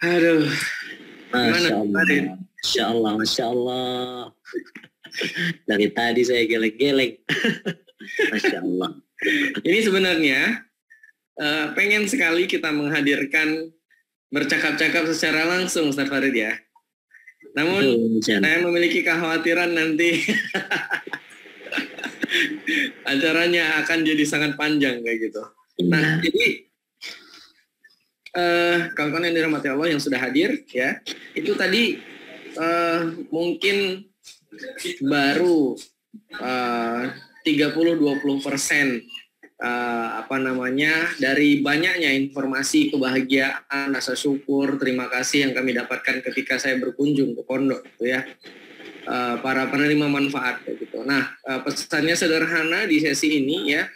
Aduh, gimana Masya Allah, Farid? Masya Allah, Masya Allah. Dari tadi saya geleng-geleng. Masya Allah. Ini sebenarnya pengen sekali kita menghadirkan bercakap-cakap secara langsung, Ustaz Farid ya. Namun saya memiliki kekhawatiran nanti acaranya akan jadi sangat panjang kayak gitu. Nah, jadi kawan-kawan yang dirahmati Allah yang sudah hadir ya, itu tadi mungkin baru 30-20% dari banyaknya informasi kebahagiaan, rasa syukur, terima kasih yang kami dapatkan ketika saya berkunjung ke pondok gitu ya. Para penerima manfaat gitu. Nah, pesannya sederhana di sesi ini ya.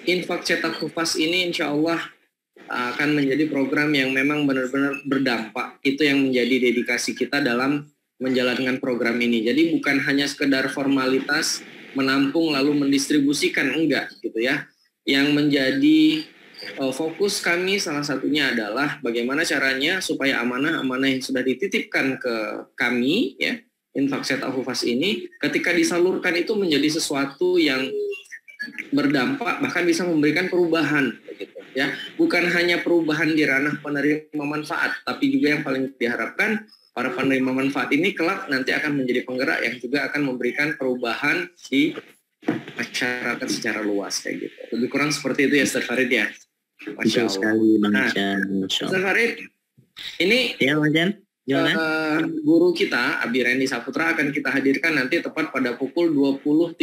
Infak Cetak Hufaz ini insya Allah akan menjadi program yang memang benar-benar berdampak. Itu yang menjadi dedikasi kita dalam menjalankan program ini. Jadi bukan hanya sekedar formalitas menampung lalu mendistribusikan, enggak gitu ya. Yang menjadi fokus kami salah satunya adalah bagaimana caranya supaya amanah-amanah yang sudah dititipkan ke kami ya, Infak Cetak Hufaz ini ketika disalurkan itu menjadi sesuatu yang berdampak, bahkan bisa memberikan perubahan gitu ya. Bukan hanya perubahan di ranah penerima manfaat, tapi juga yang paling diharapkan para penerima manfaat ini kelak nanti akan menjadi penggerak yang juga akan memberikan perubahan di masyarakat secara luas kayak gitu. Lebih kurang seperti itu ya Ustaz Farid ya. Masya Allah. Nah, Ustaz Farid, ini ya, guru kita Abi Randy Saputra akan kita hadirkan nanti tepat pada pukul 20.30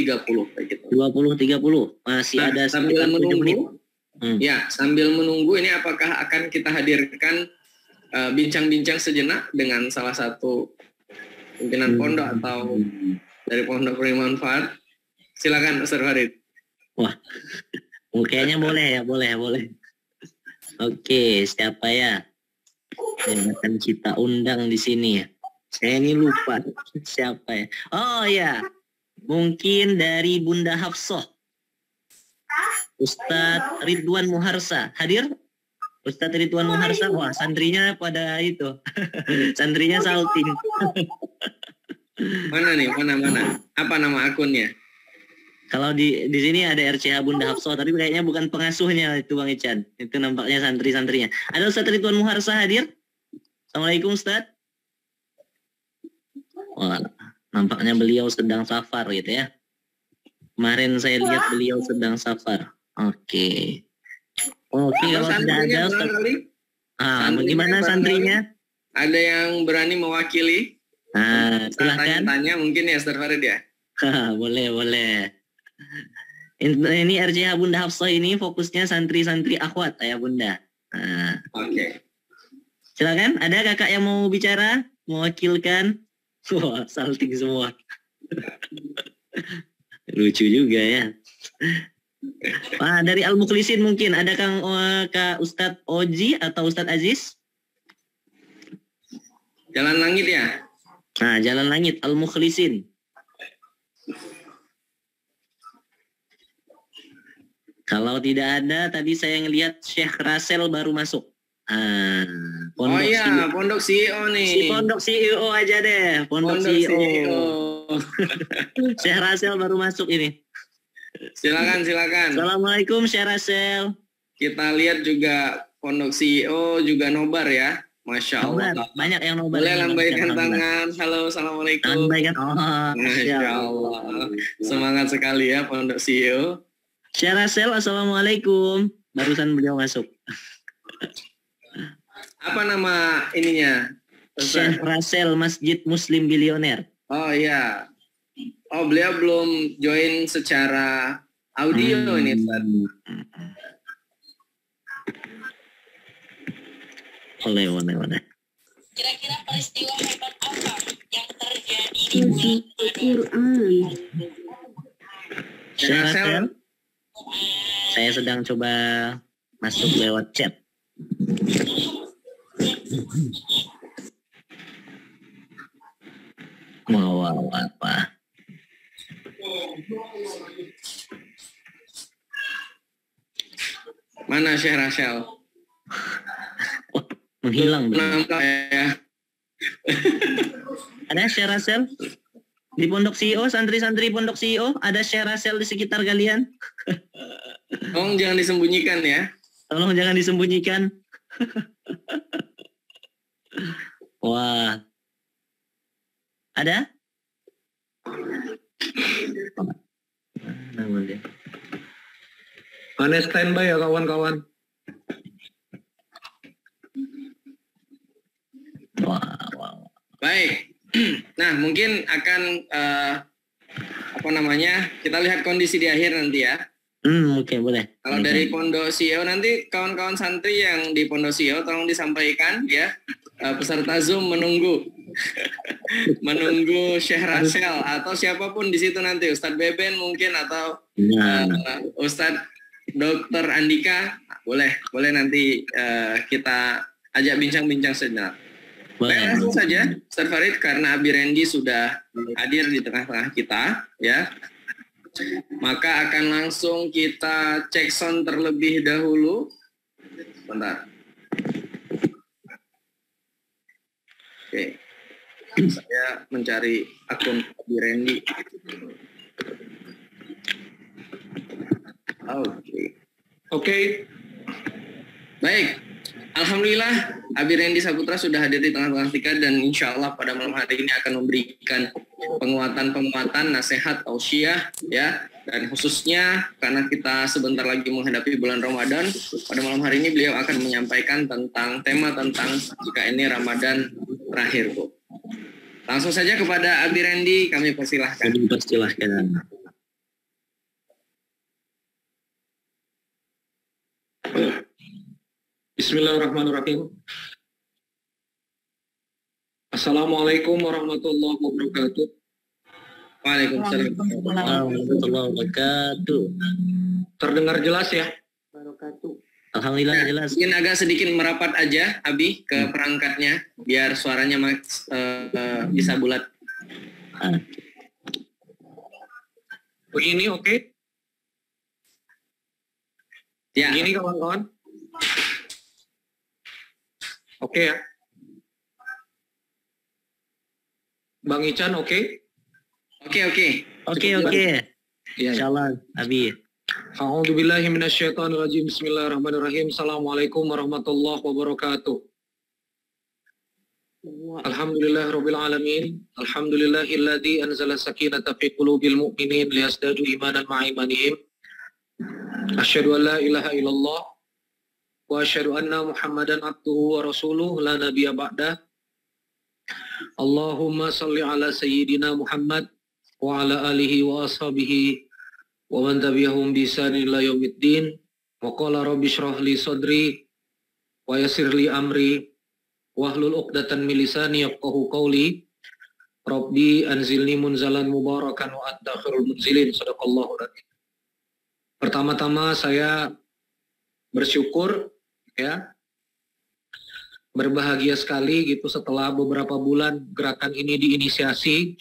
kayak gitu. 20.30 masih ada sambil menunggu. Ya, sambil menunggu ini apakah akan kita hadirkan bincang-bincang sejenak dengan salah satu pimpinan pondok atau dari pondok penerima manfaat. Silakan Ustaz Farid. Wah, kayaknya boleh ya, boleh. Oke, siapa ya yang akan kita undang di sini ya? Saya ini lupa siapa ya. Oh ya, mungkin dari Bunda Hafsah, Ustadz Ridwan Muharsa hadir. Ustadz Ridwan Muharsa, wah santrinya pada itu, santrinya salting. Mana nih, mana? Apa nama akunnya? Kalau di sini ada RCH Bunda Hafsah, tapi kayaknya bukan pengasuhnya itu Bang Ican. Itu nampaknya santri-santrinya. Ada Ustadz Ridwan Muharsa hadir? Assalamualaikum Ustadz. Wah, nampaknya beliau sedang safar gitu ya. Kemarin saya lihat beliau sedang safar. Oke, kalau sudah ada Ustadz. Bagaimana santrinya? Ada yang berani mewakili? Silakan. Tanya mungkin ya Ustadz Farid ya? Boleh. Ini RCH Bunda Hafsah ini fokusnya santri-santri akhwat ya Bunda. Oke. Silakan, ada kakak yang mau bicara, mewakilkan. Wah, salting semua. Lucu juga ya. Dari Al-Mukhlisin mungkin ada Kak Ustadz Oji atau Ustadz Aziz? Jalan Langit ya? Jalan Langit Al-Mukhlisin. Kalau tidak ada, tadi saya ngelihat Syekh Rasel baru masuk. Pondok CEO nih. Pondok CEO aja deh. Pondok CEO. Syekh Rasel baru masuk ini. Silakan. Assalamualaikum Syekh Rasel. Kita lihat juga Pondok CEO juga nobar ya. Masya Allah. Banyak yang nobar. Boleh lambaikan tangan. Halo, assalamualaikum. Masya Allah. Semangat sekali ya Pondok CEO. Syekh Rasel, assalamualaikum. Barusan beliau masuk. Apa nama ininya? Syekh Rasel Masjid Muslim Bilioner. Oh iya. Oh beliau belum join secara audio ini Ustaz. Boleh. Kira-kira peristiwa hebat apa yang terjadi di Quran? Syekh Rasel, saya sedang coba masuk lewat chat. Mau apa? Mana Syekh Rasel? Menghilang. Nampak ya. Ada share sel di Pondok CEO, santri-santri Pondok CEO, ada share sel di sekitar kalian? Tolong jangan disembunyikan ya. Tolong jangan disembunyikan. Wah. Ada? Aneh standby ya kawan-kawan. Wah. Baik. Nah, mungkin akan kita lihat kondisi di akhir nanti ya. Oke, boleh. Kalau dari Pondok CEO nanti kawan-kawan santri yang di Pondok CEO tolong disampaikan ya. Peserta Zoom menunggu Syekh Rasel atau siapapun di situ nanti, Ustadz Beben mungkin atau Ustadz Dr. Andika, boleh nanti kita ajak bincang-bincang sejenak. Baik, langsung saja Ustadz Farid, karena Abi Randy sudah hadir di tengah-tengah kita ya, maka akan langsung kita cek sound terlebih dahulu. Bentar. Oke. Saya mencari akun Abi Randy. Oke. Baik. Alhamdulillah Abi Randy Saputra sudah hadir di tengah-tengah kita dan insya Allah pada malam hari ini akan memberikan penguatan-penguatan, nasihat, tausiah ya, dan khususnya karena kita sebentar lagi menghadapi bulan Ramadan, pada malam hari ini beliau akan menyampaikan tentang tema tentang jika ini Ramadan terakhir, Bu. Langsung saja kepada Abi Randy kami persilahkan. Bismillahirrahmanirrahim. Assalamualaikum warahmatullahi wabarakatuh. Waalaikumsalam warahmatullahi wabarakatuh. Terdengar jelas ya? Alhamdulillah jelas. Mungkin agak sedikit merapat aja Abi ke perangkatnya biar suaranya bisa bulat. Begini oke? Ya. Begini kawan-kawan. Oke ya. Bang Ican oke? Oke. Ya. Ya. Insyaallah Abi. A'udzubillahi minasyaitonirrajim. Bismillahirrahmanirrahim. Assalamualaikum warahmatullahi wabarakatuh. Alhamdulillahirabbil alamin. Alhamdulillahilladzi anzala sakinata fi qulubil mu'minin liyazdadu imanan ma'a imanihim. Asyhadu an la ilaha illallah wa asyhadu anna Muhammadan abduhu wa rasuluh la nabiyya ba'dah. Allahumma salli ala sayyidina Muhammad wa ala alihi wa ashabihi wa man tabi'ahum bi ihsan ila yaumiddin. Wa qala rabbi shrah li sadri wa yassir li amri wahlul 'uqdatan min lisani yafqahu qawli. Rabbi anzilni munzalan mubarakan wa anta khairul munzilin. Shadaqallahu adzim. Pertama-tama saya bersyukur ya, berbahagia sekali gitu setelah beberapa bulan gerakan ini diinisiasi,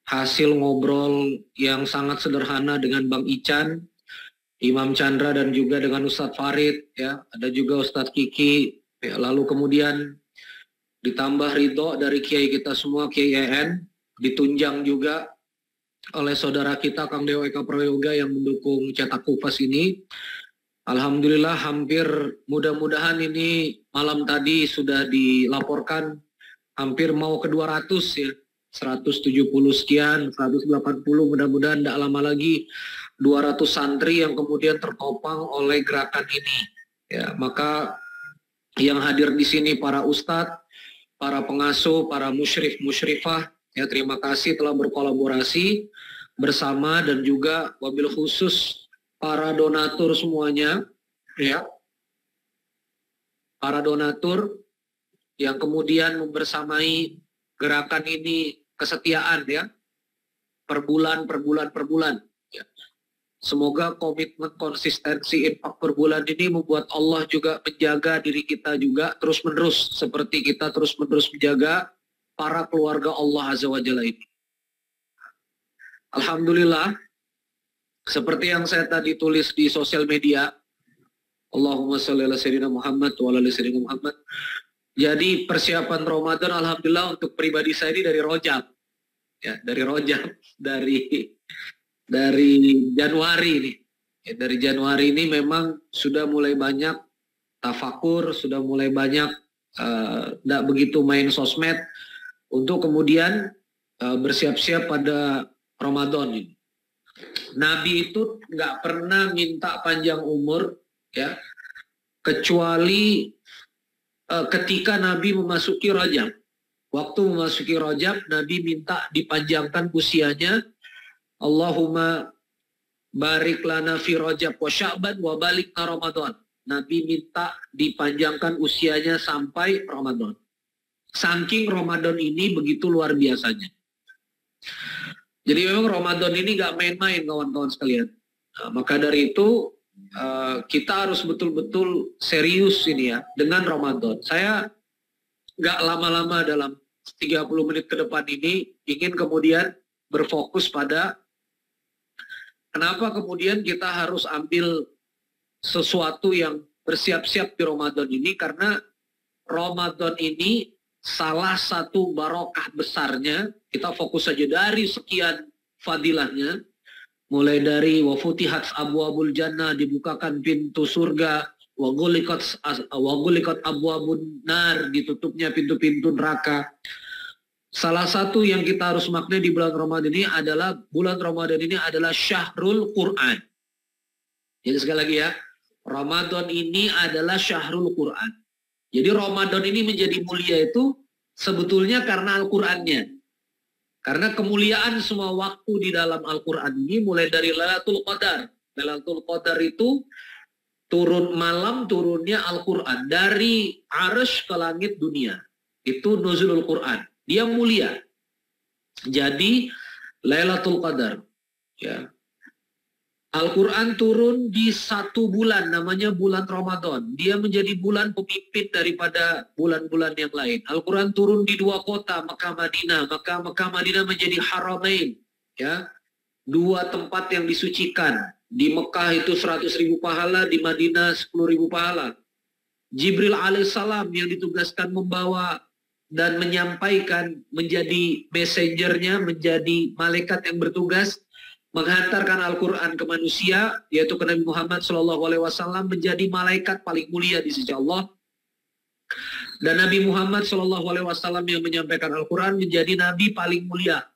hasil ngobrol yang sangat sederhana dengan Bang Ican, Imam Chandra dan juga dengan Ustadz Farid ya, ada juga Ustadz Kiki ya, lalu kemudian ditambah ridho dari kiai kita semua, Kiai EN, ditunjang juga oleh saudara kita Kang Dewa Eka Prayoga yang mendukung cetak kupas ini. Alhamdulillah hampir, mudah-mudahan ini malam tadi sudah dilaporkan hampir mau ke 200 ya, 170 sekian, 180, mudah-mudahan tidak lama lagi 200 santri yang kemudian tertopang oleh gerakan ini. Ya, maka yang hadir di sini para ustadz, para pengasuh, para musyrif, musyrifah, ya terima kasih telah berkolaborasi bersama dan juga wabil khusus para donatur semuanya, ya, para donatur yang kemudian membersamai gerakan ini kesetiaan ya, per bulan. Ya. Semoga komitmen konsistensi infak per bulan ini membuat Allah juga menjaga diri kita juga terus-menerus seperti kita terus-menerus menjaga para keluarga Allah Azza wa Jalla ini. Alhamdulillah. Seperti yang saya tadi tulis di sosial media, Allahumma sholli ala sayyidina Muhammad wa ala ali sayyidina Muhammad. Jadi persiapan Ramadan alhamdulillah untuk pribadi saya ini dari Rojab. Ya, dari Rojab, dari Januari ini. Ya, dari Januari ini memang sudah mulai banyak tafakur, sudah mulai banyak tidak begitu main sosmed untuk kemudian bersiap-siap pada Ramadan ini. Nabi itu nggak pernah minta panjang umur, ya, kecuali ketika Nabi memasuki Rajab. Waktu memasuki Rajab, Nabi minta dipanjangkan usianya. Allahumma barik lana fi Rajab wa Sya'ban wa balikna Ramadan. Nabi minta dipanjangkan usianya sampai Ramadan. Saking Ramadan ini begitu luar biasanya. Jadi memang Ramadan ini gak main-main kawan-kawan sekalian. Nah, maka dari itu kita harus betul-betul serius ini ya dengan Ramadan. Saya gak lama-lama dalam 30 menit ke depan ini ingin kemudian berfokus pada kenapa kemudian kita harus ambil sesuatu yang bersiap-siap di Ramadan ini, karena Ramadan ini salah satu barokah besarnya. Kita fokus saja dari sekian fadilahnya, mulai dari wa futihat abwabul jannah, dibukakan pintu surga, wa ghuliqat abwabun nar, ditutupnya pintu-pintu neraka. Salah satu yang kita harus maknai di bulan Ramadan ini adalah Syahrul Quran. Jadi sekali lagi ya, Ramadan ini adalah Syahrul Quran. Jadi Ramadan ini menjadi mulia itu sebetulnya karena Al-Qur'annya. Karena kemuliaan semua waktu di dalam Al-Qur'an ini mulai dari Lailatul Qadar. Lailatul Qadar itu turun malam turunnya Al-Qur'an dari Arsy ke langit dunia. Itu nuzulul Qur'an. Dia mulia. Jadi Lailatul Qadar, ya. Al-Quran turun di satu bulan, namanya bulan Ramadan. Dia menjadi bulan pemimpin daripada bulan-bulan yang lain. Al-Quran turun di 2 kota, Mekah Madinah. Maka Mekah Madinah menjadi Haramain, ya, 2 tempat yang disucikan. Di Mekah itu 100.000 pahala, di Madinah 10.000 pahala. Jibril alaihissalam yang ditugaskan membawa dan menyampaikan, menjadi messengernya, menjadi malaikat yang bertugas menghantarkan Al-Quran ke manusia, yaitu ke Nabi Muhammad SAW, menjadi malaikat paling mulia di sisi Allah. Dan Nabi Muhammad SAW yang menyampaikan Al-Quran menjadi Nabi paling mulia,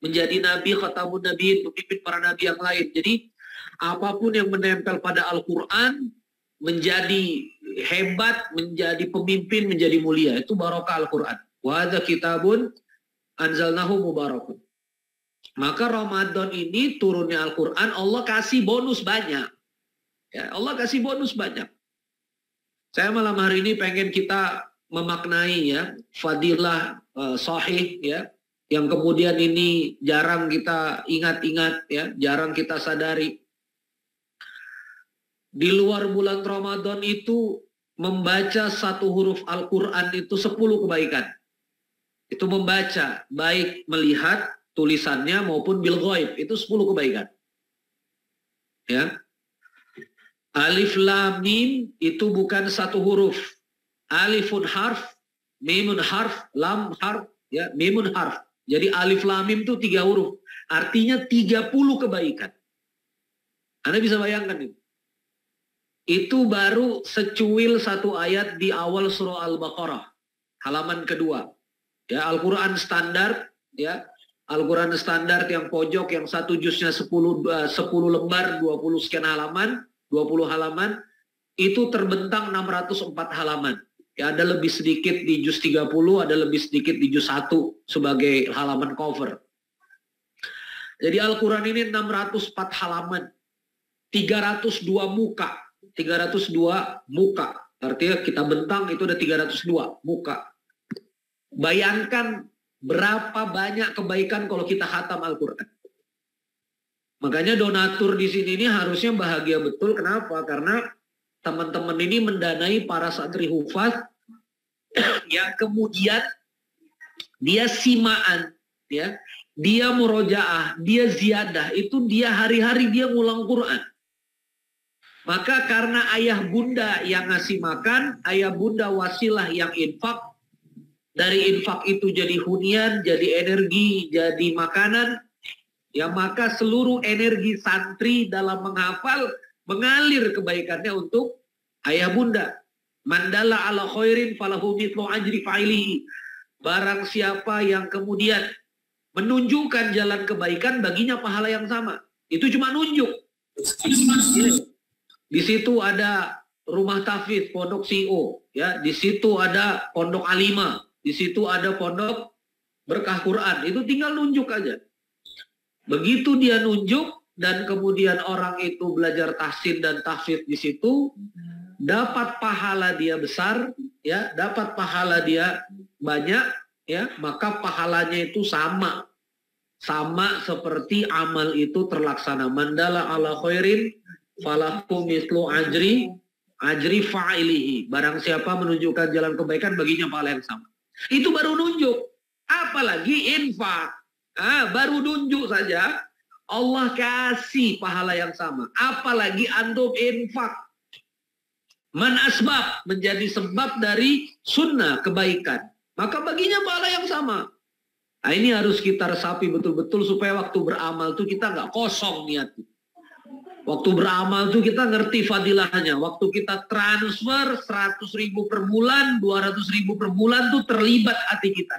menjadi Nabi khatamun nabiin, pemimpin para Nabi yang lain. Jadi apapun yang menempel pada Al-Quran menjadi hebat, menjadi pemimpin, menjadi mulia. Itu barokah Al-Quran. Wa hadza kitabun anzalnahu mubarakun. Maka Ramadan ini turunnya Al-Quran, Allah kasih bonus banyak. Ya, Allah kasih bonus banyak. Saya malam hari ini pengen kita memaknai ya fadilah sahih ya, yang kemudian ini jarang kita ingat-ingat ya, jarang kita sadari. Di luar bulan Ramadan itu membaca 1 huruf Al-Quran itu 10 kebaikan. Itu membaca, baik melihat tulisannya maupun bil ghaib, itu 10 kebaikan. Ya. Alif lam mim itu bukan 1 huruf. Alifun harf, mimun harf, lam harf, ya, mimun harf. Jadi alif lam mim itu 3 huruf. Artinya 30 kebaikan. Anda bisa bayangkan itu. Itu baru secuil 1 ayat di awal surah Al-Baqarah, halaman kedua. Ya, Al-Quran standar, ya. Al-Quran standar yang pojok, yang 1 juznya 10 lembar, 20 sekian halaman, 20 halaman, itu terbentang 604 halaman. Ya, ada lebih sedikit di juz 30, ada lebih sedikit di juz 1 sebagai halaman cover. Jadi Al-Quran ini 604 halaman, 302 muka, 302 muka. Artinya kita bentang itu ada 302 muka. Bayangkan berapa banyak kebaikan kalau kita khatam Al-Quran. Makanya donatur di sini ini harusnya bahagia betul. Kenapa? Karena teman-teman ini mendanai para santri hufaz yang kemudian dia simaan, ya, dia murojaah, dia ziyadah, itu dia hari-hari dia ngulang Quran. Maka karena ayah bunda yang ngasih makan, ayah bunda wasilah yang infak, dari infak itu jadi hunian, jadi energi, jadi makanan, ya maka seluruh energi santri dalam menghafal mengalir kebaikannya untuk ayah bunda. Mandala ala khairin falahu mithlu ajri fa'ilihi. Barang siapa yang kemudian menunjukkan jalan kebaikan, baginya pahala yang sama. Itu cuma nunjuk. Di situ ada rumah tahfidz, pondok CEO, ya, di situ ada pondok Alima, di situ ada pondok berkah Quran. Itu tinggal nunjuk aja. Begitu dia nunjuk dan kemudian orang itu belajar tahsin dan tahfidz di situ, dapat pahala dia besar, ya, dapat pahala dia banyak, ya, maka pahalanya itu sama seperti amal itu terlaksana. Mandala ala khairin falahu mislu ajri fa'ilihi. Barang siapa menunjukkan jalan kebaikan, baginya pahala yang sama. Itu baru nunjuk. Apalagi infak. Baru nunjuk saja Allah kasih pahala yang sama. Apalagi antum infak. Man asbab, menjadi sebab dari sunnah kebaikan, maka baginya pahala yang sama. Nah, ini harus kita resapi betul-betul supaya waktu beramal tuh kita nggak kosong niatnya. Waktu beramal tuh kita ngerti fadilahnya. Waktu kita transfer 100.000 per bulan, 200.000 per bulan tuh terlibat hati kita.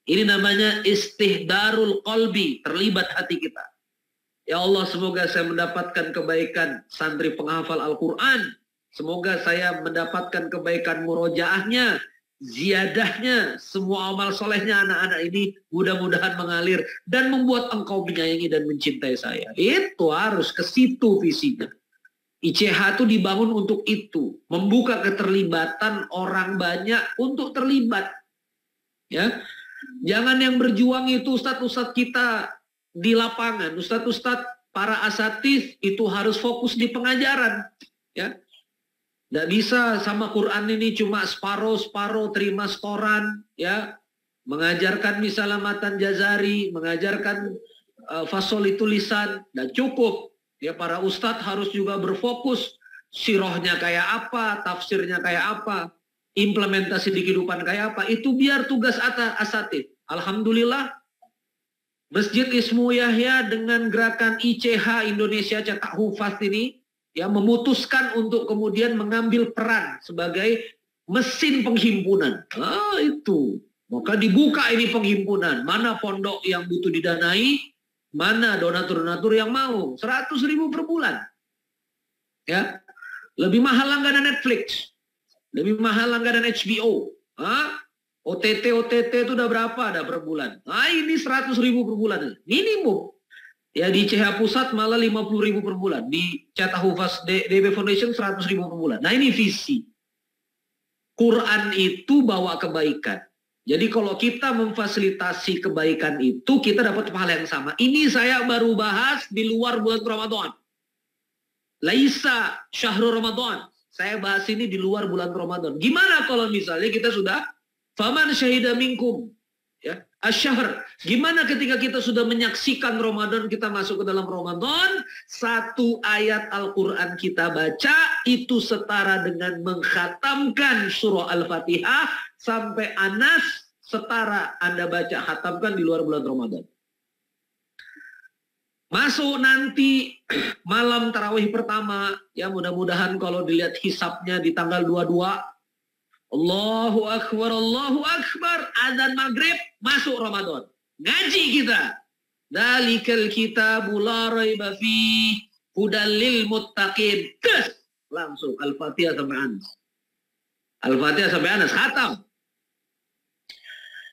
Ini namanya istihdarul qalbi, terlibat hati kita. Ya Allah, semoga saya mendapatkan kebaikan santri penghafal Al-Quran. Semoga saya mendapatkan kebaikan murojaahnya, ziyadahnya, semua amal solehnya anak-anak ini mudah-mudahan mengalir dan membuat engkau menyayangi dan mencintai saya. Itu harus ke situ visinya. ICH itu dibangun untuk itu, membuka keterlibatan orang banyak untuk terlibat. Ya, jangan yang berjuang itu ustadz-ustadz kita di lapangan, ustadz-ustadz para asatiz itu harus fokus di pengajaran. Ya. Nggak bisa sama Quran ini cuma separuh-separuh terima setoran, ya, mengajarkan misalnya matan jazari, mengajarkan fasoli tulisan, dan cukup. Ya, para ustadz harus juga berfokus sirohnya kayak apa, tafsirnya kayak apa, implementasi di kehidupan kayak apa. Itu biar tugas asatid. Alhamdulillah, Masjid Ismu Yahya dengan gerakan ICH Indonesia Cetak Hufaz ini, ya, memutuskan untuk kemudian mengambil peran sebagai mesin penghimpunan. Itu. Maka dibuka ini penghimpunan. Mana pondok yang butuh didanai, mana donatur-donatur yang mau. 100.000 per bulan. Ya. Lebih mahal langganan Netflix. Lebih mahal langganan HBO. OTT itu udah berapa ada per bulan? Ini 100.000 per bulan. Minimum. Ya, di CH Pusat malah 50.000 per bulan. Di Cetak Hufaz DB Foundation 100.000 per bulan. Nah, ini visi. Quran itu bawa kebaikan. Jadi kalau kita memfasilitasi kebaikan itu, kita dapat pahala yang sama. Ini saya baru bahas di luar bulan Ramadan. Laisa syahrul Ramadan. Saya bahas ini di luar bulan Ramadan. Gimana kalau misalnya kita sudah faman syahida minkum, ya, asyahr. Gimana ketika kita sudah menyaksikan Ramadan, kita masuk ke dalam Ramadan, satu ayat Al-Quran kita baca, itu setara dengan mengkhatamkan surah Al-Fatihah sampai Anas, setara Anda baca, khatamkan di luar bulan Ramadan. Masuk nanti malam tarawih pertama, ya mudah-mudahan kalau dilihat hisabnya di tanggal 22, Allahu Akbar, azan maghrib, masuk Ramadan. Ngaji kita. Dalikal kitabu la raiba fi hudal lil muttaqin. Langsung Al-Fatihah sampai Anas. Al-Fatihah sampai Anas, khatam.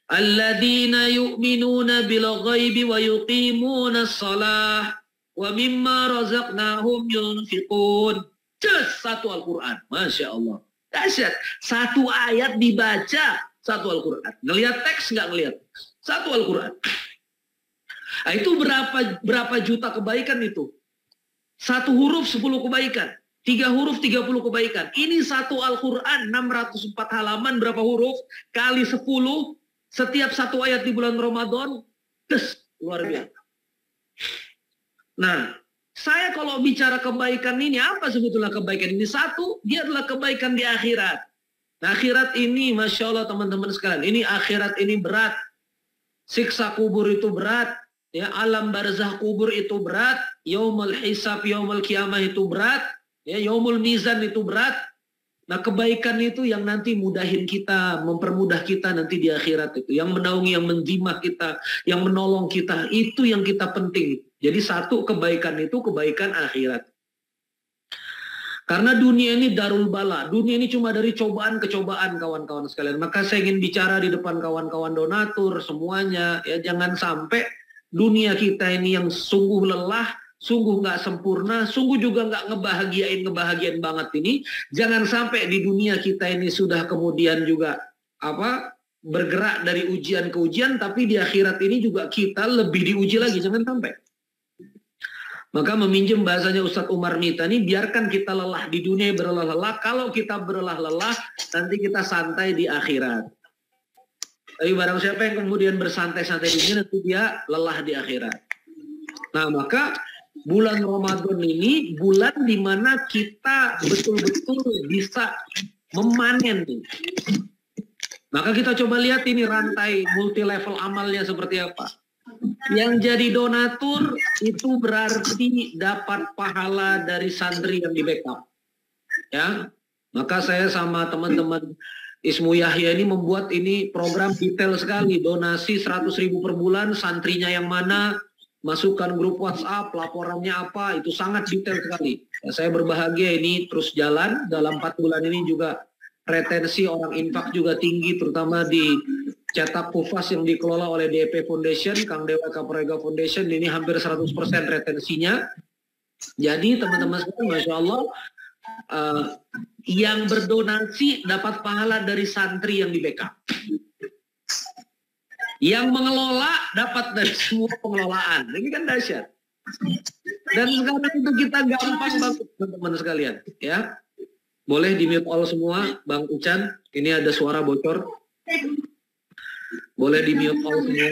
Alladzina yu'minuna bil ghaibi wa yuqimuna shalah wa mimma razaqnahum yunfiqun. Satu Al-Quran, Masya Allah. Dahsyat. Satu ayat dibaca, satu Al-Quran. Ngelihat teks nggak ngelihat? Satu Al-Quran. Nah, itu berapa juta kebaikan itu? Satu huruf 10 kebaikan. 3 huruf 30 kebaikan. Ini satu Al-Quran 604 halaman, berapa huruf? Kali 10, setiap satu ayat di bulan Ramadan, luar biasa. Nah, Saya kalau bicara kebaikan ini, apa sebetulnya kebaikan ini? Satu, dia adalah kebaikan di akhirat. Nah, akhirat ini, Masya Allah teman-teman sekalian, ini akhirat ini berat. Siksa kubur itu berat. Ya, alam barzah kubur itu berat. Yaumul hisab, yaumul kiamah itu berat. Ya, yaumul mizan itu berat. Nah, kebaikan itu yang nanti mudahin kita, mempermudah kita nanti di akhirat itu. Yang menaungi, yang menzimah kita, yang menolong kita, itu yang kita penting. Jadi satu kebaikan itu kebaikan akhirat. Karena dunia ini darul bala, dunia ini cuma dari cobaan ke cobaan kawan-kawan sekalian. Maka saya ingin bicara di depan kawan-kawan donatur semuanya, ya jangan sampai dunia kita ini yang sungguh lelah, sungguh nggak sempurna, sungguh juga nggak ngebahagiain banget ini. Jangan sampai di dunia kita ini sudah kemudian juga bergerak dari ujian ke ujian, tapi di akhirat ini juga kita lebih diuji lagi, jangan sampai. Maka meminjam bahasanya Ustadz Umar Mita ini, biarkan kita lelah di dunia berlelah-lelah. Kalau kita berlelah-lelah, nanti kita santai di akhirat. Tapi barang siapa yang kemudian bersantai-santai di dunia, nanti dia lelah di akhirat. Nah, maka bulan Ramadan ini bulan di mana kita betul-betul bisa memanen. Maka kita coba lihat ini rantai multi level amalnya seperti apa. Yang jadi donatur itu berarti dapat pahala dari santri yang di backup. Ya, maka saya sama teman-teman Ismu Yahya ini membuat ini program detail sekali, donasi 100.000 per bulan, santrinya yang mana, masukkan grup WhatsApp, laporannya apa, itu sangat detail sekali. Ya, saya berbahagia ini terus jalan, dalam 4 bulan ini juga retensi orang infak juga tinggi, terutama di cetak Kufas yang dikelola oleh DP Foundation, Kang Dewa Kaprega Foundation, ini hampir 100% retensinya. Jadi teman-teman sekalian, Masya Allah, yang berdonasi dapat pahala dari santri yang di backup. Yang mengelola dapat dari semua pengelolaan. Ini kan dahsyat. Dan sekarang itu kita gampang banget teman-teman sekalian. Ya, boleh di-mute all semua, Bang Ucan. Ini ada suara bocor. Boleh di-mute all semua.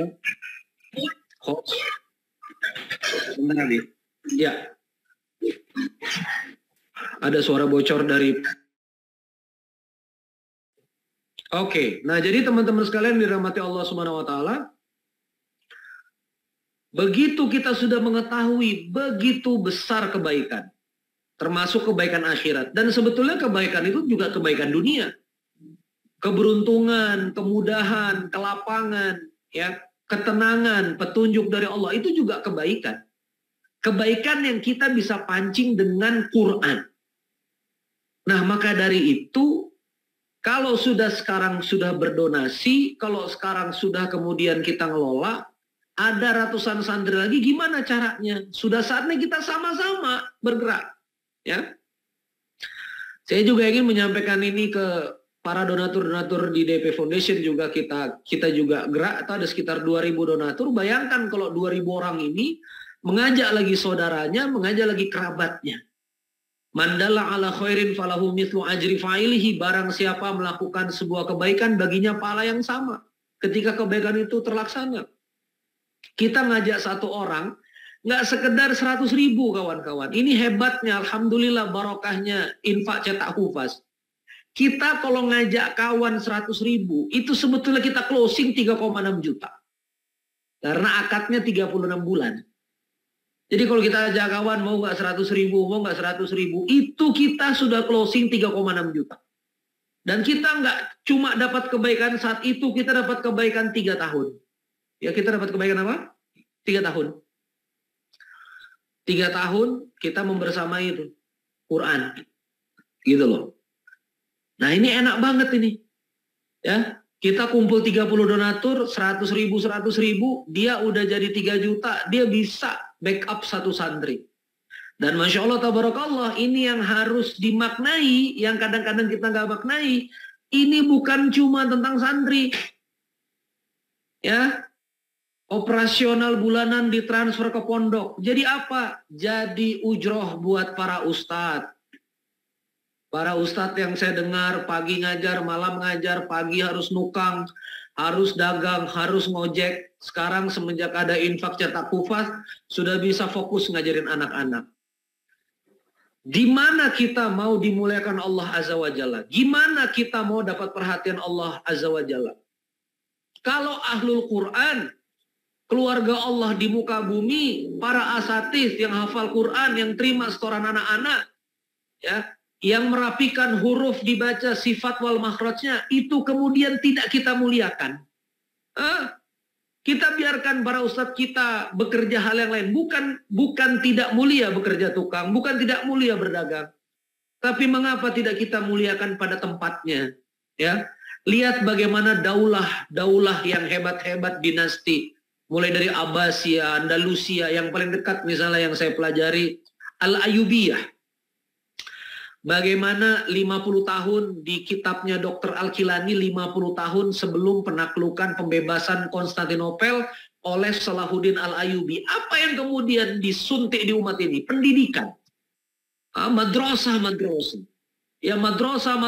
Host. Benar, Abi. Ya. Ada suara bocor dari... Oke, nah jadi teman-teman sekalian dirahmati Allah Subhanahu wa taala, begitu kita sudah mengetahui begitu besar kebaikan, termasuk kebaikan akhirat, dan sebetulnya kebaikan itu juga kebaikan dunia. Keberuntungan, kemudahan, kelapangan, ya, ketenangan, petunjuk dari Allah itu juga kebaikan. Kebaikan yang kita bisa pancing dengan Quran. Nah, maka dari itu kalau sekarang sudah berdonasi, kalau sekarang sudah kemudian kita ngelola, ada ratusan santri lagi, gimana caranya? Sudah saatnya kita sama-sama bergerak. Ya. Saya juga ingin menyampaikan ini ke para donatur-donatur di DP Foundation juga kita juga gerak, atau ada sekitar 2.000 donatur. Bayangkan kalau 2.000 orang ini mengajak lagi saudaranya, mengajak lagi kerabatnya. Mandala ala khairin falahu mithlu ajri fa'ilihi, barang siapa melakukan sebuah kebaikan baginya pahala yang sama ketika kebaikan itu terlaksana. Kita ngajak satu orang nggak sekedar 100.000 kawan-kawan. Ini hebatnya, alhamdulillah barokahnya infak cetak Hufaz. Kita kalau ngajak kawan 100.000 itu sebetulnya kita closing 3,6 juta. Karena akadnya 36 bulan. Jadi kalau kita ajak kawan mau nggak 100.000, mau nggak 100.000, itu kita sudah closing 3,6 juta. Dan kita nggak cuma dapat kebaikan saat itu, kita dapat kebaikan 3 tahun. Ya, kita dapat kebaikan apa? 3 tahun. 3 tahun kita membersamai itu Quran. Gitu loh. Nah, ini enak banget ini. Ya, kita kumpul 30 donatur, 100.000, dia udah jadi 3 juta, dia bisa backup satu santri. Dan Masya Allah, tabarakallah, ini yang harus dimaknai, yang kadang-kadang kita nggak maknai, ini bukan cuma tentang santri. Ya, operasional bulanan ditransfer ke pondok. Jadi apa? Jadi ujroh buat para ustadz. Para ustadz yang saya dengar pagi ngajar, malam ngajar, pagi harus nukang, harus dagang, harus ngojek. Sekarang semenjak ada infak cetak Hufaz, sudah bisa fokus ngajarin anak-anak. Di mana kita mau dimuliakan Allah Azza wa Jalla? Gimana kita mau dapat perhatian Allah Azza wa Jalla? Kalau ahlul Quran, keluarga Allah di muka bumi, para asatis yang hafal Quran, yang terima setoran anak-anak, ya, yang merapikan huruf dibaca sifat wal makhrajnya, itu kemudian tidak kita muliakan. Kita biarkan para ustadz kita bekerja hal yang lain. Bukan tidak mulia bekerja tukang, bukan tidak mulia berdagang. Tapi mengapa tidak kita muliakan pada tempatnya? Ya, lihat bagaimana daulah yang hebat-hebat dinasti. Mulai dari Abbasiyah, Andalusia, yang paling dekat misalnya yang saya pelajari, Al-Ayyubiyah. Bagaimana 50 tahun di kitabnya Dr. Al-Kilani, 50 tahun sebelum penaklukan pembebasan Konstantinopel oleh Salahuddin Al-Ayyubi. Apa yang kemudian disuntik di umat ini? Pendidikan. Madrasah. Ya, madrasah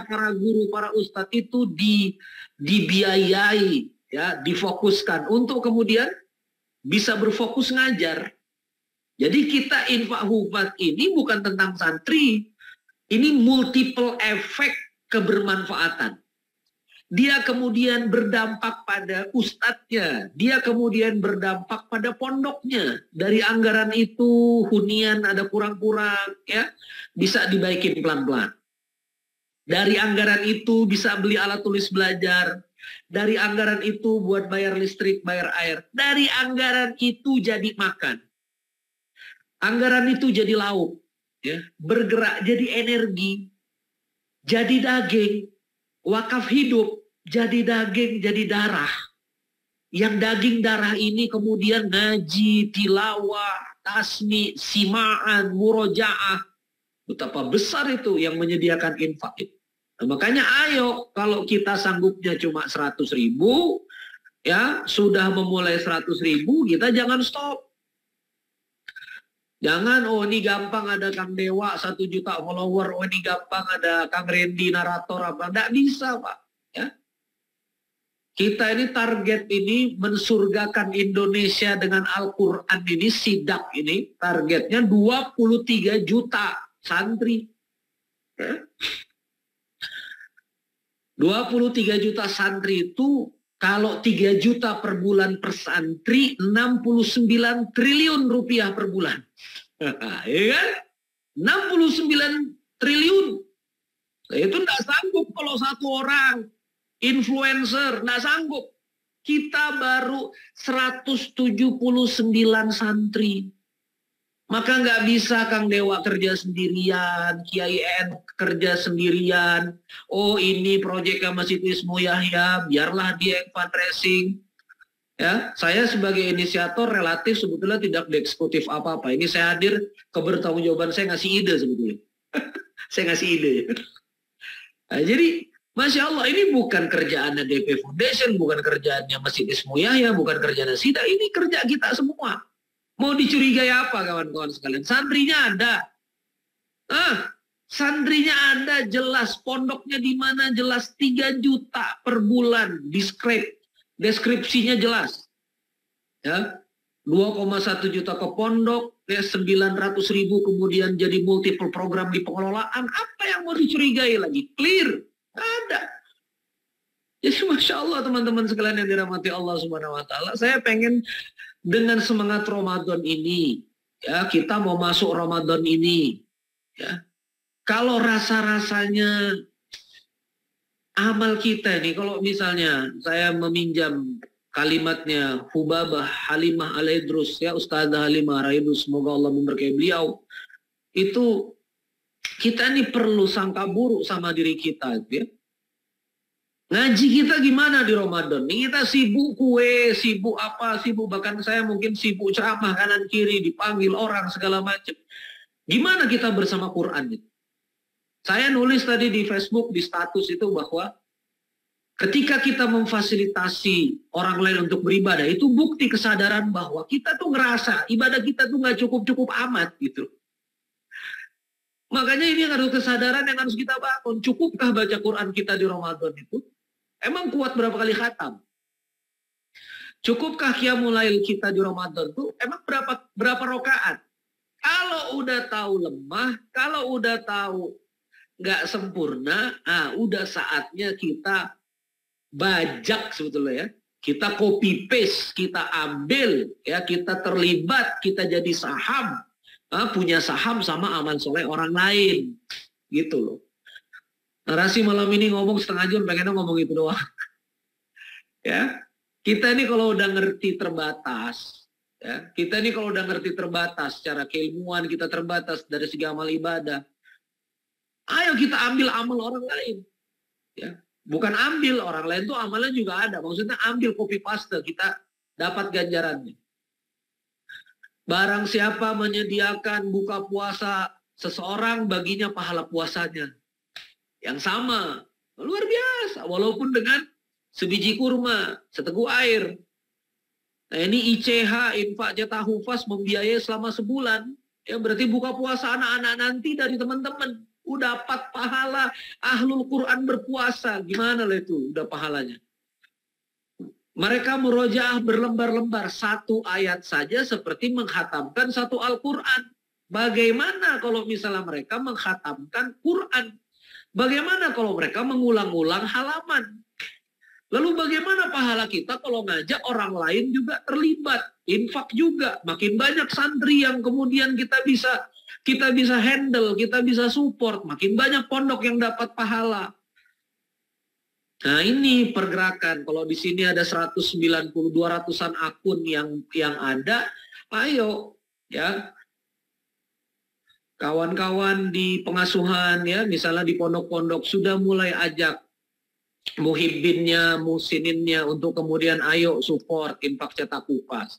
para guru, para ustadz itu dibiayai, ya, difokuskan untuk kemudian bisa berfokus ngajar. Jadi kita infak hufat ini bukan tentang santri. Ini multiple efek kebermanfaatan. Dia kemudian berdampak pada ustadznya. Dia kemudian berdampak pada pondoknya. Dari anggaran itu hunian ada kurang-kurang, ya, bisa dibaikin pelan-pelan. Dari anggaran itu bisa beli alat tulis belajar. Dari anggaran itu buat bayar listrik, bayar air. Dari anggaran itu jadi makan. Anggaran itu jadi lauk. Ya, bergerak jadi energi, jadi daging, wakaf hidup, jadi daging, jadi darah. Yang daging darah ini kemudian ngaji, tilawah, tasmi, simaan, murojaah. Betapa besar itu yang menyediakan infak itu. Nah, makanya ayo, kalau kita sanggupnya cuma 100.000, ya sudah memulai 100.000, kita jangan stop. Jangan, oh ini gampang ada Kang Dewa 1 juta follower, oh ini gampang ada Kang Randy narator apa. Nggak bisa, Pak. Ya. Kita ini target ini mensurgakan Indonesia dengan Al-Quran ini, sidak ini, targetnya 23 juta santri. Ya. 23 juta santri itu, kalau 3 juta per bulan per santri, 69 triliun rupiah per bulan. Ya kan? 69 triliun. Nah, itu enggak sanggup kalau satu orang influencer, enggak sanggup. Kita baru 179 santri. Maka nggak bisa Kang Dewa kerja sendirian, Kiai En kerja sendirian. Oh ini proyeknya Masjid Ismu Yahya, biarlah dia fundraising. Ya, saya sebagai inisiator relatif sebetulnya tidak dieksekutif apa-apa. Ini saya hadir, kebertanggungjawaban saya ngasih ide sebetulnya. Saya ngasih ide. Nah, jadi Masya Allah, ini bukan kerjaannya DP Foundation, bukan kerjaannya Masjid Ismu Yahya, bukan kerjaannya SIDA, ini kerja kita semua. Mau dicurigai apa kawan-kawan sekalian? Santrinya ada. Santrinya ada jelas. Pondoknya di mana jelas 3 juta per bulan. Deskripsinya jelas. Ya. 2,1 juta ke pondok. Ya, 900.000 kemudian jadi multiple program di pengelolaan. Apa yang mau dicurigai lagi? Clear. Ada. Jadi Masya Allah teman-teman sekalian yang dirahmati Allah Subhanahu Wa Taala. Saya pengen dengan semangat Ramadan ini, ya kita mau masuk Ramadan ini, ya kalau rasa-rasanya amal kita nih, kalau misalnya saya meminjam kalimatnya Hubabah Halimah Al-Idrus, ya Ustazah Halimah Al-Idrus, semoga Allah memberkahi beliau, itu kita nih perlu sangka buruk sama diri kita, ya. Ngaji kita gimana di Ramadan? Nih kita sibuk kue, sibuk apa, sibuk bahkan saya mungkin sibuk ceramah kanan kiri, dipanggil orang segala macam. Gimana kita bersama Quran? Saya nulis tadi di Facebook, di status itu bahwa ketika kita memfasilitasi orang lain untuk beribadah, itu bukti kesadaran bahwa kita tuh ngerasa ibadah kita tuh nggak cukup-cukup amat gitu. Makanya ini harus kesadaran yang harus kita bangun. Cukupkah baca Quran kita di Ramadan itu? Emang kuat berapa kali khatam? Cukupkah qiyamul lail kita di Ramadan itu? Emang berapa rakaat? Kalau udah tahu lemah, kalau udah tahu nggak sempurna, udah saatnya kita bajak sebetulnya ya. Kita copy paste, kita ambil, ya kita terlibat, kita jadi saham, punya saham sama amal soleh orang lain, gitu loh. Narasi malam ini ngomong setengah jam, pengennya ngomong itu doang. Ya, kita ini kalau udah ngerti terbatas, ya kita ini kalau udah ngerti terbatas, secara keilmuan kita terbatas dari segi amal ibadah. Ayo kita ambil amal orang lain, ya. Bukan ambil orang lain tuh amalnya juga ada. Maksudnya ambil copy paste, kita dapat ganjarannya. Barang siapa menyediakan buka puasa seseorang, baginya pahala puasanya. Yang sama, luar biasa. Walaupun dengan sebiji kurma, seteguk air. Nah ini ICH, infak cetak hufaz, membiayai selama sebulan. Ya berarti buka puasa anak-anak nanti dari teman-teman. Udah dapat pahala ahlul Quran berpuasa. Gimana lah itu udah pahalanya. Mereka murojaah berlembar-lembar. Satu ayat saja seperti menghatamkan satu Al-Quran. Bagaimana kalau misalnya mereka menghatamkan Quran? Bagaimana kalau mereka mengulang-ulang halaman? Lalu bagaimana pahala kita kalau ngajak orang lain juga terlibat? Infak juga. Makin banyak santri yang kemudian kita bisa handle, kita bisa support. Makin banyak pondok yang dapat pahala. Nah ini pergerakan. Kalau di sini ada 190, 200-an akun yang ada, ayo ya. Kawan-kawan di pengasuhan ya, misalnya di pondok-pondok sudah mulai ajak muhibbinnya, musininnya untuk kemudian ayo support infak cetak hufaz.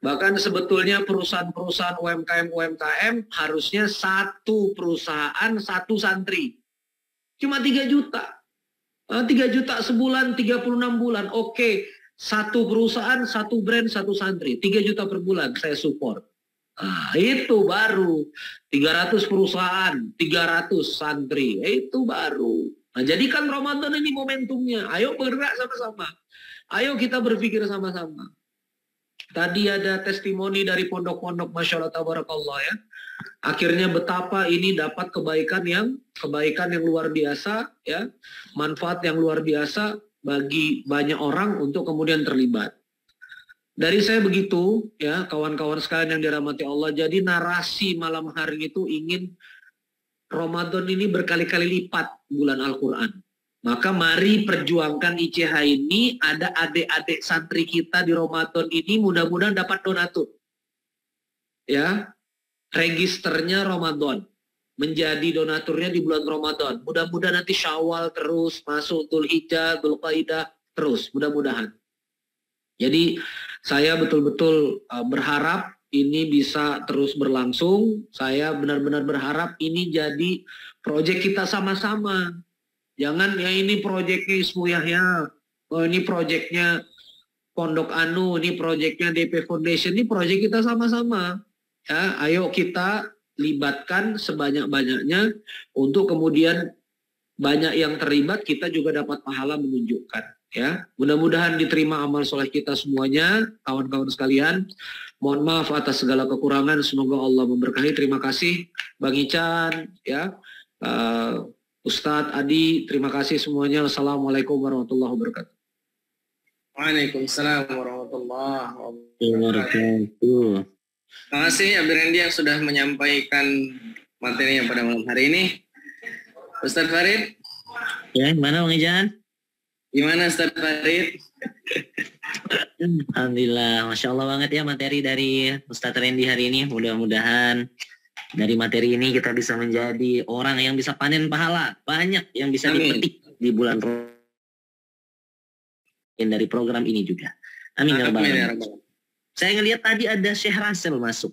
Bahkan sebetulnya perusahaan-perusahaan UMKM harusnya satu perusahaan, satu santri. Cuma 3 juta. 3 juta sebulan, 36 bulan. Oke, satu perusahaan, satu brand, satu santri. 3 juta per bulan saya support. Itu baru. 300 perusahaan, 300 santri. Itu baru. Nah, jadikan Ramadan ini momentumnya. Ayo bergerak sama-sama. Ayo kita berpikir sama-sama. Tadi ada testimoni dari pondok-pondok, Masya Allah, Tabarakallah ya. Akhirnya betapa ini dapat kebaikan yang luar biasa ya. Manfaat yang luar biasa bagi banyak orang untuk kemudian terlibat. Dari saya begitu ya, kawan-kawan sekalian yang dirahmati Allah. Jadi narasi malam hari itu ingin Ramadan ini berkali-kali lipat bulan Al-Quran. Maka mari perjuangkan ICH ini, ada adik-adik santri kita di Ramadan ini mudah-mudahan dapat donatur. Ya, registernya Ramadan. Menjadi donaturnya di bulan Ramadan. Mudah-mudahan nanti Syawal terus masuk, Dzulhijjah, Dzulqa'dah terus, mudah-mudahan. Jadi saya betul-betul berharap ini bisa terus berlangsung. Saya benar-benar berharap ini jadi proyek kita sama-sama. Jangan ya ini proyeknya Ismu Yahya, ini proyeknya Pondok Anu, ini proyeknya DP Foundation, ini proyek kita sama-sama. Ya, ayo kita libatkan sebanyak-banyaknya untuk kemudian banyak yang terlibat, kita juga dapat pahala menunjukkan. Ya, mudah-mudahan diterima amal soleh kita semuanya, kawan-kawan sekalian. Mohon maaf atas segala kekurangan. Semoga Allah memberkahi. Terima kasih, Bang Ican, ya, Ustadz Adi. Terima kasih semuanya. Assalamualaikum warahmatullahi wabarakatuh. Waalaikumsalam warahmatullahi Wabarakatuh. Terima kasih Abdur Randy yang sudah menyampaikan materinya pada malam hari ini. Ustadz Farid. Ya, gimana Bang Ican? Gimana Ustadz Farid? Alhamdulillah, Masya Allah banget ya materi dari Ustadz Randy hari ini. Mudah-mudahan dari materi ini kita bisa menjadi orang yang bisa panen pahala. Banyak yang bisa dipetik di bulan Ramadan dari program ini juga. Amin ya Rabbal Alamin. Saya ngelihat tadi ada Syekh Rasel masuk.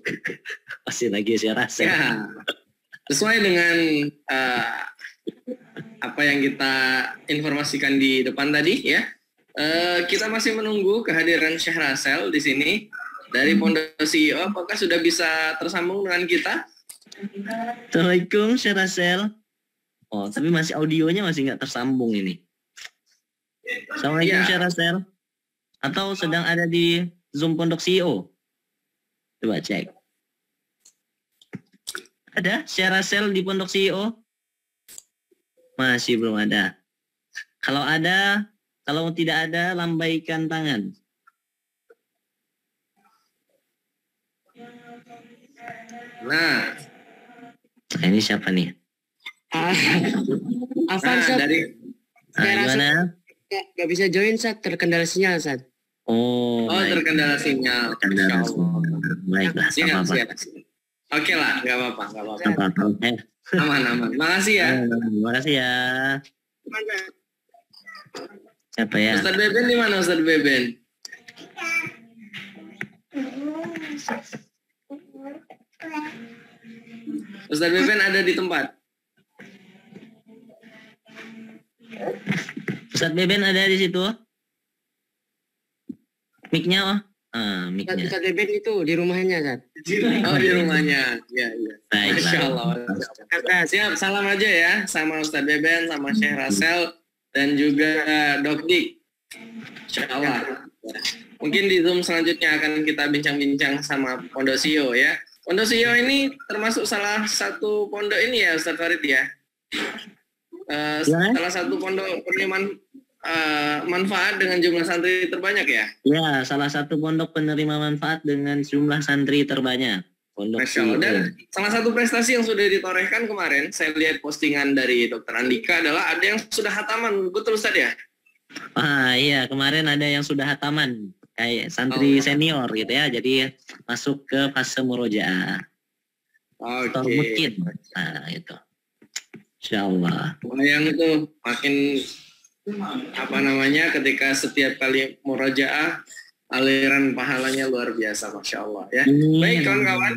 Pasti lagi Syekh Rasel. Ya, sesuai dengan apa yang kita informasikan di depan tadi ya. Kita masih menunggu kehadiran Syekh Rasel di sini dari Pondok CEO. Apakah sudah bisa tersambung dengan kita? Assalamualaikum Syekh Rasel. Oh, tapi masih audionya masih nggak tersambung ini. Assalamualaikum Syekh Rasel. Atau sedang ada di Zoom Pondok CEO? Coba cek. Ada share sale di Pondok CEO? Masih belum ada. Kalau ada, kalau tidak ada, lambaikan tangan. Nah, Ini siapa nih? Afan, Sat. dari Gimana? Gak bisa join, Sat. Terkendala sinyal, Sat. Oh, baik. terkendala sinyal. Terkendala Insya Allah. sinyal. Baiklah, Siap, apa-apa. siap. Oke lah, nggak apa-apa. Apa-apa. Aman. Makasih ya. Terima kasih ya. Siapa ya? Ustadz Beben di mana Ustadz Beben? Ustadz Beben ada di tempat. Ustadz Beben ada di situ? Mic-nya, oh? Mic-nya. Sat Beben itu di rumahnya, Sat. Oh, di rumahnya. Iya. Baiklah. Masya Allah. Siap, salam aja ya sama Ustadz Beben, sama Syekh Rasel, dan juga Dok Dik. Insya Allah. Mungkin di Zoom selanjutnya akan kita bincang-bincang sama Pondok CEO ya. Pondok CEO ini termasuk salah satu pondok ini ya Ustadz Farid ya. Salah satu pondok penerima manfaat dengan jumlah santri terbanyak ya. Ya, salah satu pondok penerima manfaat dengan jumlah santri terbanyak. Pondok Masya Allah. Dan salah satu prestasi yang sudah ditorehkan kemarin, saya lihat postingan dari Dr. Andika adalah ada yang sudah hataman, betul Ustaz ya? Iya, kemarin ada yang sudah hataman, kayak santri senior gitu ya, jadi masuk ke fase murojaah. Atau mungkin, itu. Insya Allah. Yang itu makin ketika setiap kali murojaah aliran pahalanya luar biasa, Masya Allah ya. Baik kawan-kawan,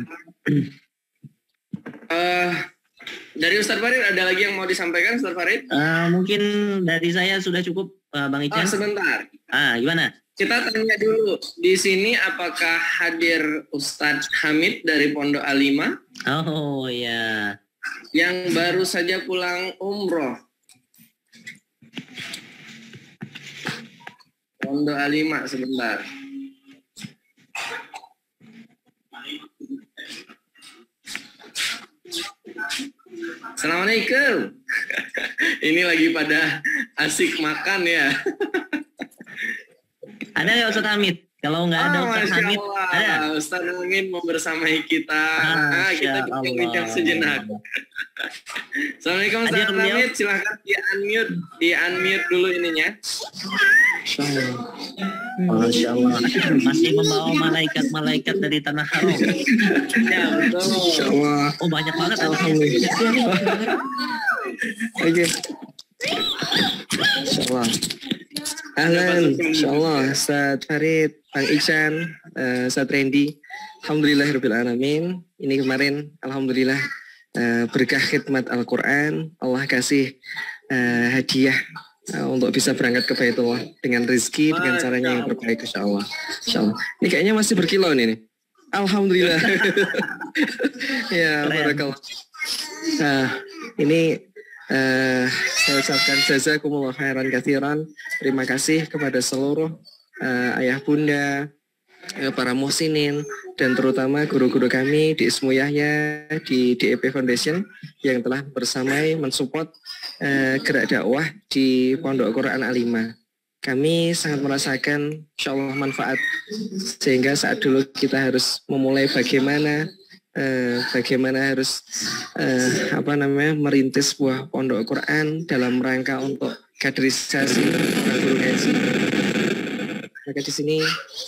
dari Ustadz Farid ada lagi yang mau disampaikan Ustadz Farid? Mungkin dari saya sudah cukup, Bang Ican. Sebentar. Gimana? Kita tanya dulu di sini apakah hadir Ustadz Hamid dari Pondok A5? Oh ya. Yang baru saja pulang umroh. Pondok A5 sebentar. Assalamualaikum. Ini lagi pada asik makan ya. Ada nggak Ustadz Hamid? Kalau nggak ada Ustadz Hamid, ada. Ustadz Hamid mau bersamai kita. Kita bincang-bincang sejenak. Assalamualaikum Ustadz Hamid, silahkan di-unmute dulu ininya. Masya Allah, masih membawa malaikat-malaikat dari tanah haram. Ya betul. Insya Allah. Oh banyak banget, alhamdulillah. Oke. Insya Allah. Ahlan, Insya Allah. Ustadz Farid, Bang Iksan, Ustadz Randy. Alhamdulillahirrahmanirrahim. Ini kemarin, alhamdulillah, berkah khidmat Al-Quran. Allah kasih hadiah untuk bisa berangkat ke Baitullah dengan rezeki, dengan caranya yang terbaik, Insya Allah. Insya Allah. Ini kayaknya masih berkilau nih. Alhamdulillah. Ya, barakallah. Nah, ini saya ucapkan jazakumullah khairan katsiran. Terima kasih kepada seluruh ayah bunda, para muhsinin, dan terutama guru-guru kami di Ismu Yahya, di DEP Foundation yang telah bersamai mensupport gerak dakwah di Pondok Quran A5. Kami sangat merasakan insya Allah manfaat, sehingga saat dulu kita harus memulai bagaimana harus merintis sebuah pondok Quran dalam rangka untuk kaderisasi guru ngaji. Maka di sini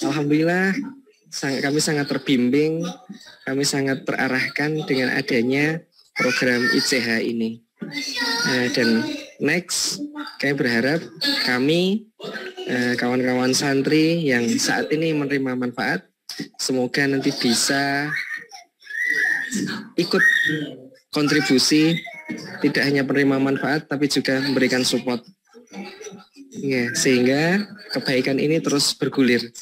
alhamdulillah kami sangat terbimbing, kami sangat terarahkan dengan adanya program ICH ini. Dan next, kami berharap kami kawan-kawan santri yang saat ini menerima manfaat, semoga nanti bisa ikut kontribusi, tidak hanya penerima manfaat tapi juga memberikan support ya, sehingga kebaikan ini terus bergulir,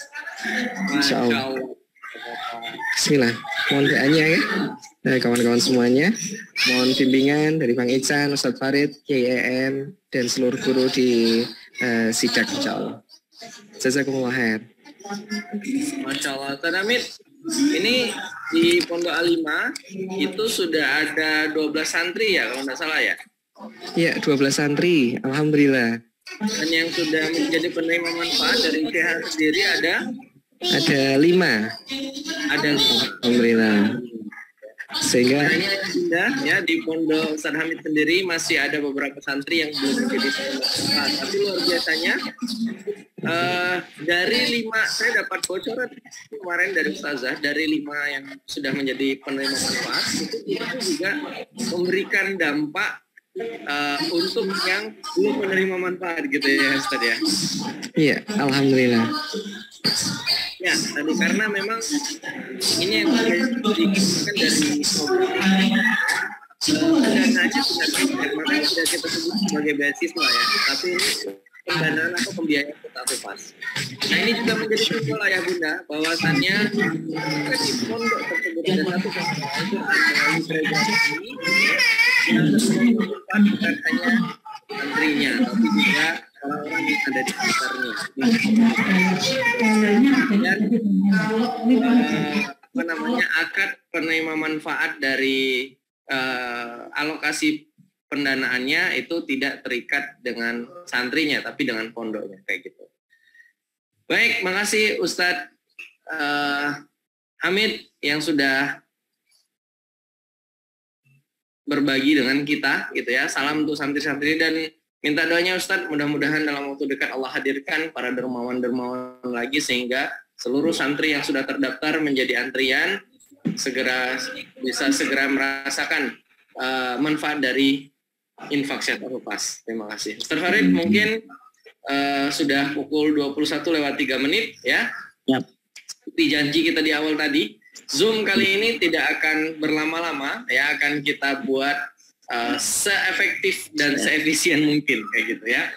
insya Allah. Bismillah, mohon doanya ya kawan-kawan semuanya, mohon bimbingan dari Bang Ican, Ustadz Farid, KIM, dan seluruh guru di Sidak, insya Allah. Jazakumullah khair. Masya Allah. Ustaz Hamid, ini di Pondok A5 itu sudah ada 12 santri ya kalau nggak salah ya? Ya, 12 santri, alhamdulillah. Dan yang sudah menjadi penerima manfaat dari CH sendiri ada 5. Ada 5. Alhamdulillah. Sehingga Bunda, ya di Pondok Ustaz Hamid sendiri masih ada beberapa santri yang belum menjadi penerima manfaat. Tapi luar biasanya dari 5, saya dapat bocoran kemarin dari Ustazah, dari 5 yang sudah menjadi penerima manfaat itu juga memberikan dampak untuk yang belum menerima manfaat gitu ya Ustaz ya. iya, alhamdulillah. Ya, tadi karena memang ini yang dikatakan dari dananya sudah cair, makanya sudah kita sebut sebagai beasiswa ya. Tapi ini pendanaan atau pembiayaan kota Tupas. Nah ini juga menjadi simbol ya Bunda, bahwasannya di pondok tersebut ada satu persoalan melalui program ini yang bukan hanya santrinya, tapi juga orang-orang yang ada di sekitarnya. Dan akad penerima manfaat dari alokasi pendanaannya itu tidak terikat dengan santrinya, tapi dengan pondoknya kayak gitu. Baik, makasih Ustadz Hamid yang sudah berbagi dengan kita gitu ya. Salam untuk santri-santri dan minta doanya Ustadz, mudah-mudahan dalam waktu dekat Allah hadirkan para dermawan-dermawan lagi sehingga seluruh santri yang sudah terdaftar menjadi antrian bisa segera merasakan manfaat dari infak Syekh Tupas. Terima kasih. Ustaz Farid, mungkin sudah pukul 21:03 ya. Yap. Seperti janji kita di awal tadi, Zoom kali ini tidak akan berlama-lama ya, akan kita buat seefektif dan seefisien mungkin kayak gitu ya.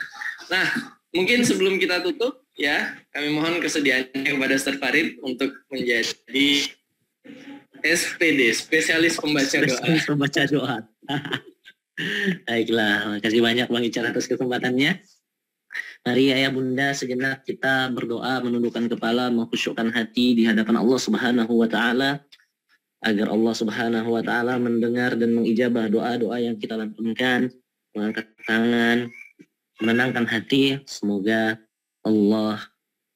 Nah, mungkin sebelum kita tutup ya, kami mohon kesediaannya kepada Ustaz Farid untuk menjadi SPD, spesialis pembaca doa. Spesialis pembaca doa. Baiklah, makasih banyak Bang Ican atas kesempatannya. Mari ayah bunda sejenak kita berdoa, menundukkan kepala, mengkhusyukkan hati di hadapan Allah Subhanahu wa taala agar Allah Subhanahu wa taala mendengar dan mengijabah doa-doa yang kita lantunkan, mengangkat tangan, menenangkan hati, semoga Allah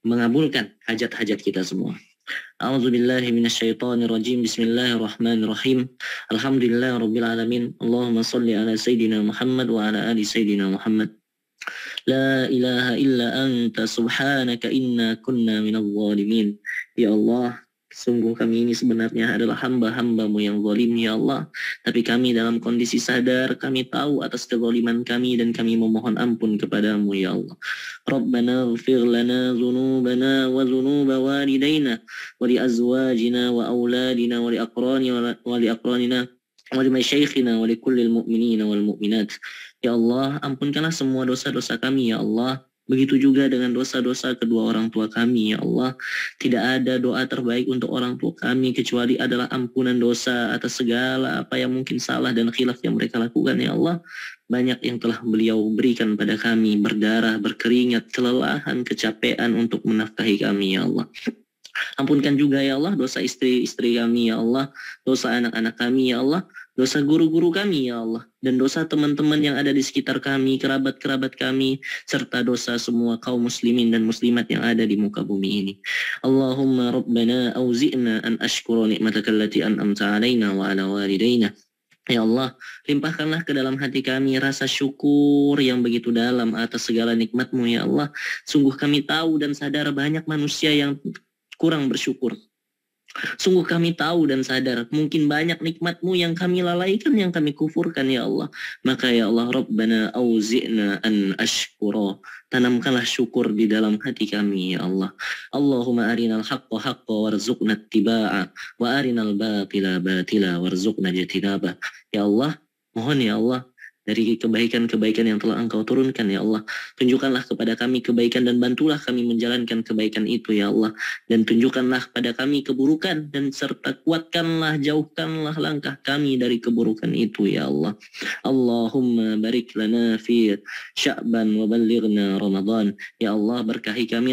mengabulkan hajat-hajat kita semua. A'udzubillahi minasyaitonirrajim. Bismillahirrahmanirrahim. Alhamdulillahirabbil alamin. Allahumma shalli ala sayidina Muhammad wa ala ali sayidina Muhammad. La ilaha illa anta subhanaka inna kunna minadh dhalimin. Ya Allah, sungguh kami ini sebenarnya adalah hamba-hambamu yang zalim ya Allah. Tapi kami dalam kondisi sadar, kami tahu atas kezaliman kami dan kami memohon ampun kepadamu ya Allah. Rabbana ighfir lana dhunubana wa dhunuba walidayna wa li azwajina wa auladina wa li aqranina wa li masyaikhina wa li kullil mu'minina wal mu'minat. Ya Allah, ampunkanlah semua dosa-dosa kami ya Allah. Begitu juga dengan dosa-dosa kedua orang tua kami ya Allah. Tidak ada doa terbaik untuk orang tua kami kecuali adalah ampunan dosa atas segala apa yang mungkin salah dan khilaf yang mereka lakukan ya Allah. Banyak yang telah beliau berikan pada kami, berdarah, berkeringat, kelelahan, kecapean untuk menafkahi kami ya Allah. Ampunkan juga ya Allah dosa istri-istri kami ya Allah, dosa anak-anak kami ya Allah, dosa guru-guru kami ya Allah, dan dosa teman-teman yang ada di sekitar kami, kerabat-kerabat kami, serta dosa semua kaum muslimin dan muslimat yang ada di muka bumi ini. Allahumma rabbana auzi'na an ashkura ni'mataka allati an'amta 'alaina wa 'ala walidayna. Ya Allah, limpahkanlah ke dalam hati kami rasa syukur yang begitu dalam atas segala nikmat-Mu ya Allah. Sungguh kami tahu dan sadar banyak manusia yang kurang bersyukur. Sungguh kami tahu dan sadar mungkin banyak nikmat-Mu yang kami lalaikan, yang kami kufurkan ya Allah. Maka ya Allah, Rabbana auzi'na an ashkura, tanamkanlah syukur di dalam hati kami ya Allah. Allahumma arinal haqqa haqqa warzuqna ittiba'a wa arinal batila batila warzuqna ijtinaba. Ya Allah, mohon ya Allah, dari kebaikan-kebaikan yang telah Engkau turunkan ya Allah. Tunjukkanlah kepada kami kebaikan dan bantulah kami menjalankan kebaikan itu ya Allah. Dan tunjukkanlah pada kami keburukan dan serta kuatkanlah, jauhkanlah langkah kami dari keburukan itu ya Allah. Allahumma barik lana fi Sya'ban wa ballighna Ramadan. Ya Allah, berkahi kami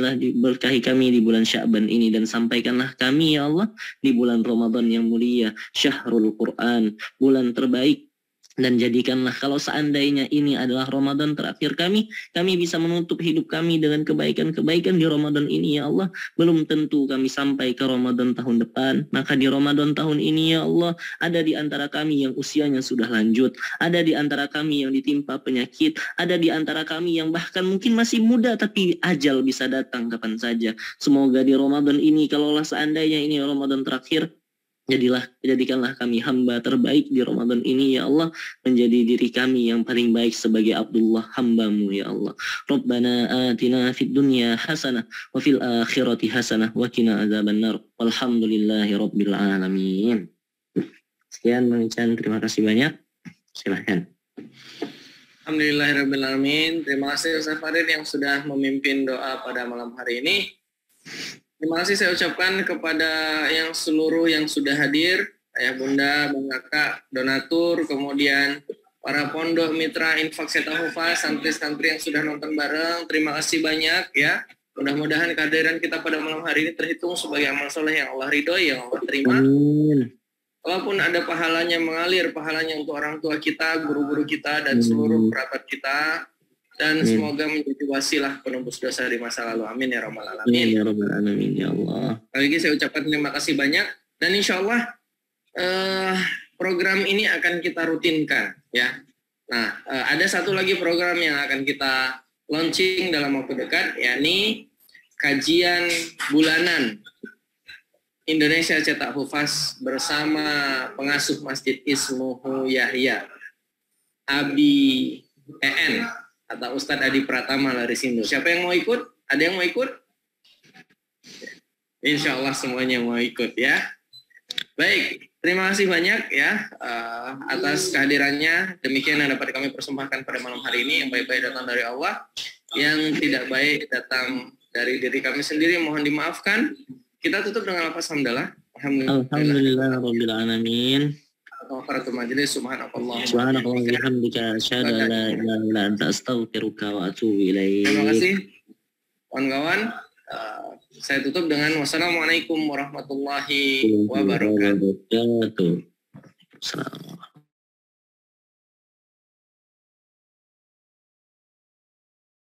di bulan Sya'ban ini dan sampaikanlah kami ya Allah di bulan Ramadan yang mulia, Syahrul Quran, bulan terbaik. Dan jadikanlah kalau seandainya ini adalah Ramadan terakhir kami bisa menutup hidup kami dengan kebaikan-kebaikan di Ramadan ini ya Allah. Belum tentu kami sampai ke Ramadan tahun depan. Maka di Ramadan tahun ini ya Allah, ada di antara kami yang usianya sudah lanjut, ada di antara kami yang ditimpa penyakit, ada di antara kami yang bahkan mungkin masih muda tapi ajal bisa datang kapan saja. Semoga di Ramadan ini, kalaulah seandainya ini Ramadan terakhir, jadikanlah kami hamba terbaik di Ramadan ini ya Allah, menjadi diri kami yang paling baik sebagai Abdullah hamba-Mu ya Allah. Rabbana atina fid dunya hasanah wa fil akhirati hasanah wa qina adzabannar. Walhamdulillahi rabbil alamin. Sekian Bang Ican, terima kasih banyak. Silahkan. Alhamdulillahirabbil alamin. Terima kasih Ustaz Farid yang sudah memimpin doa pada malam hari ini. Terima kasih saya ucapkan kepada yang seluruh yang sudah hadir, Ayah Bunda, Bang Kakak, donatur, kemudian para pondok mitra Infak Seta Hufaz, santri-santri yang sudah nonton bareng. Terima kasih banyak ya. Mudah-mudahan kehadiran kita pada malam hari ini terhitung sebagai amal soleh yang Allah ridhoi, yang Allah terima. Amin. Walaupun ada pahalanya mengalir, pahalanya untuk orang tua kita, guru-guru kita, dan seluruh kerabat kita. Dan semoga menjadi wasilah penembus dosa di masa lalu. Amin ya rabbal alamin. Ya rabbal alamin ya Allah. Lagi saya ucapkan terima kasih banyak. Dan insya Allah program ini akan kita rutinkan ya. Nah, ada satu lagi program yang akan kita launching dalam waktu dekat, yakni kajian bulanan Indonesia Cetak Hufaz bersama pengasuh Masjid Ismuhu Yahya, Abi EN, atau Ustadz Adi Pratama Larisindo. Siapa yang mau ikut? Ada yang mau ikut? Insya Allah semuanya mau ikut ya. Baik, terima kasih banyak ya atas kehadirannya. Demikian yang dapat kami persembahkan pada malam hari ini. Yang baik-baik datang dari Allah, yang tidak baik datang dari diri kami sendiri, mohon dimaafkan. Kita tutup dengan lafaz hamdalah. Alhamdulillah rabbil alamin. Kafaratul majelis, subhanakallah. Subhanallah bihamdika asyhadu an la ilaha illa anta astaghfiruka wa atubu ilaik. Terima kasih kawan-kawan. Saya tutup dengan wassalamualaikum warahmatullahi wabarakatuh. Assalamualaikum.